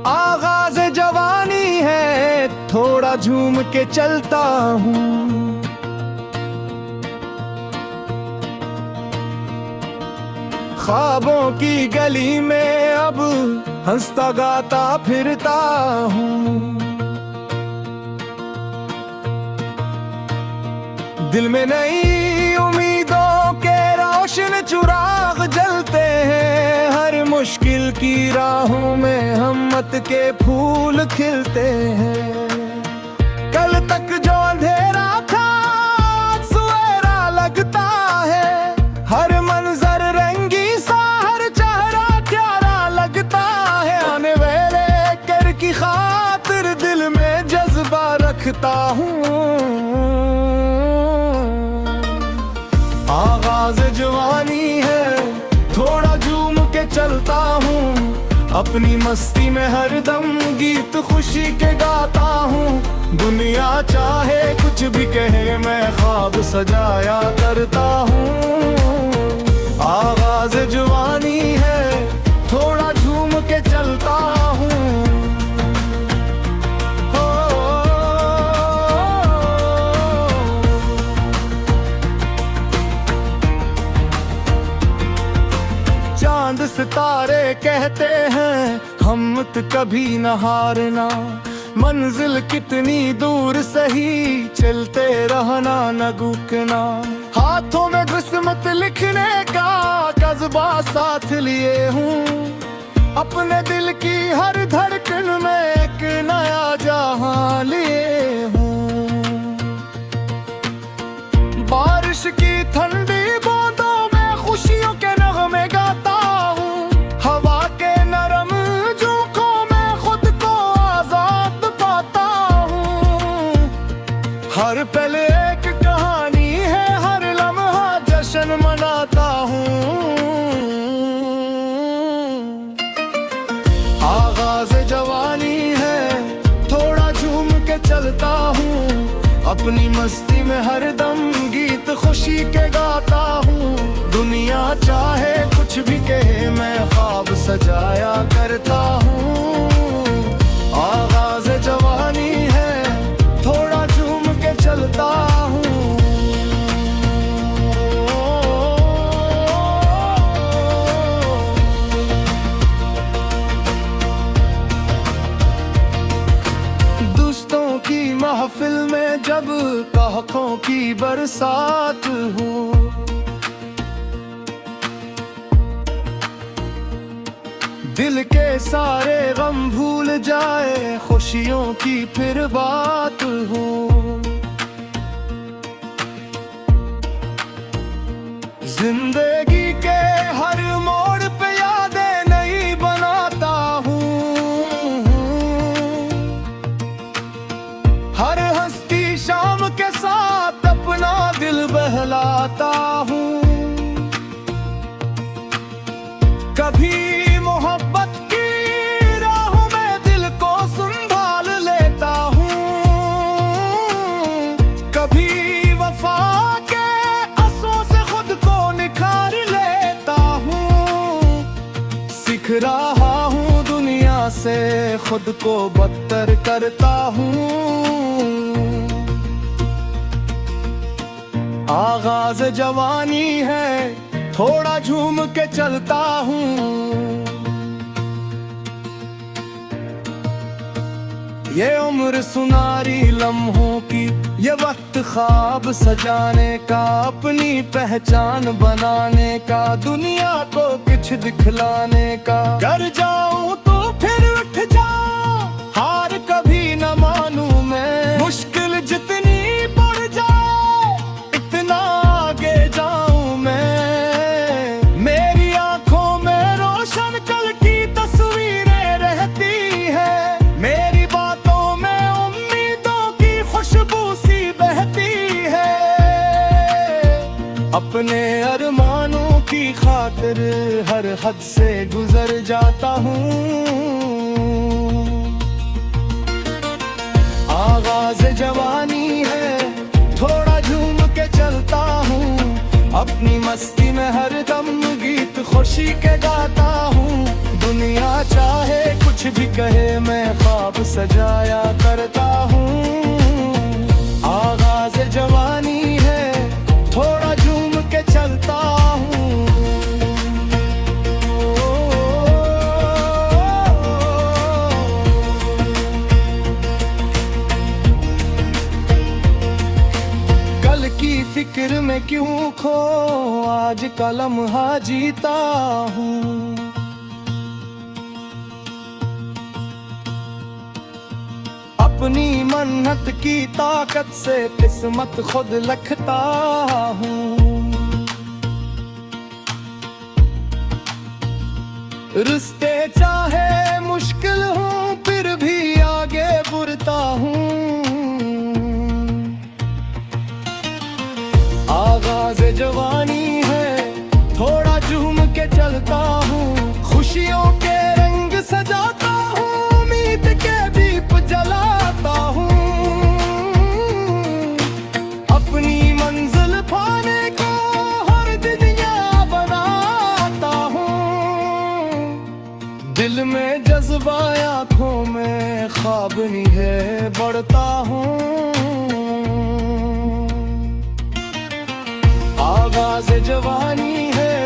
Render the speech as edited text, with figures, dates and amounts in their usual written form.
आगाज़ जवानी है, थोड़ा झूम के चलता हूँ। ख्वाबों की गली में अब हंसता गाता फिरता हूँ। दिल में नई उम्मीदों के रोशन चिराग जलते हैं। हर मुश्किल की राहों में हिम्मत के फूल खिलते हैं। कल तक जो अंधेरा था आज सुनहरा लगता है। हर मंजर रंगी सा, हर चेहरा प्यारा लगता है। आने वाले कर की खातिर दिल में जज्बा रखता हूँ। आगाज़ जवानी है, थोड़ा झूम के चलता हूँ। अपनी मस्ती में हरदम गीत खुशी के गाता हूँ। दुनिया चाहे कुछ भी कहे, मैं ख्वाब सजाया करता हूँ। आगाज़ जवानी है, थोड़ा झूम के चलता हूँ। चांद सितारे कहते हैं हिम्मत कभी न हारना। मंजिल कितनी दूर सही, चलते रहना न रुकना। हाथों में किस्मत लिखने का जज्बा साथ लिए हूँ। अपने दिल की हर धड़कन में एक नया जहां लिए हूँ। बारिश की ठंडी बूंदों में खुशियों के नगमे गाता हूँ। हवा के नरम झोंकों में खुद को आजाद पाता हूँ। हर पल एक कहानी है, हर लम्हा जश्न मनाता हूँ। आगाज़ जवानी है, थोड़ा झूम के चलता हूँ। अपनी मस्ती में हरदम गीत खुशी के गाता हूँ। दुनिया चाहे कुछ भी कहे, मैं ख्वाब सजाया करता हूँ। आगाज़ जवानी है, थोड़ा झूम के चलता हूँ। दोस्तों की महफिल में जब कहकों की बरसात हो, दिल के सारे गम भूल जाए, खुशियों की फिर बात हो। जिंदगी के हर मोड़ पे यादें नई बनाता हूँ। हर हंसती शाम के साथ अपना दिल बहलाता हूँ। कभी मोहब्बत की राहों में दिल को संभाल लेता हूँ। कभी वफा के आंसुओं से खुद को निखार लेता हूँ। सीख रहा हूँ दुनिया से खुद को बदतर करता हूँ। आगाज़ जवानी है, थोड़ा झूम के चलता हूँ। ये उम्र सुनारी लम्हों की, ये वक्त ख्वाब सजाने का, अपनी पहचान बनाने का, दुनिया को कुछ दिखलाने का। कर जाऊं तो फिर उठ जाऊं, हार कभी न मानूं मैं। मुश्किल जितनी बढ़ जाए, इतना आगे जाऊं मैं। मेरी आंखों में रोशन कल की तस्वीरें रहती है। मेरी बातों में उम्मीदों की खुशबू सी बहती है। अपने अरमानों की खातिर हर हद से गुजर जाता हूँ। आगाज़ जवानी है, थोड़ा झूम के चलता हूँ। अपनी मस्ती में हर दम गीत खुशी के गाता हूँ। दुनिया चाहे कुछ भी कहे, मैं ख्वाब सजाया करता हूँ। आगाज़ जवानी है, थोड़ा झूम के चलता हूँ। कल की फिक्र में क्यों खो, आज का लम्हा जीता हूँ। अपनी मन्नत की ताकत से किस्मत खुद लिखता हूँ। रिश्ते चाहे मुश्किल हों, फिर भी आगे बढ़ता हूँ। आगाज़ जवानी है, थोड़ा झूम के चलता हूँ। खुशियों के रंग सजाता हूँ, उम्मीद के दीप जलाता हूँ। अपनी मंजिल पाने को हर दिन याद बनाता हूँ। दिल में जज्बा, आँखों में ख्वाब नहीं है, बढ़ता हूँ। आगाज़ जवानी है,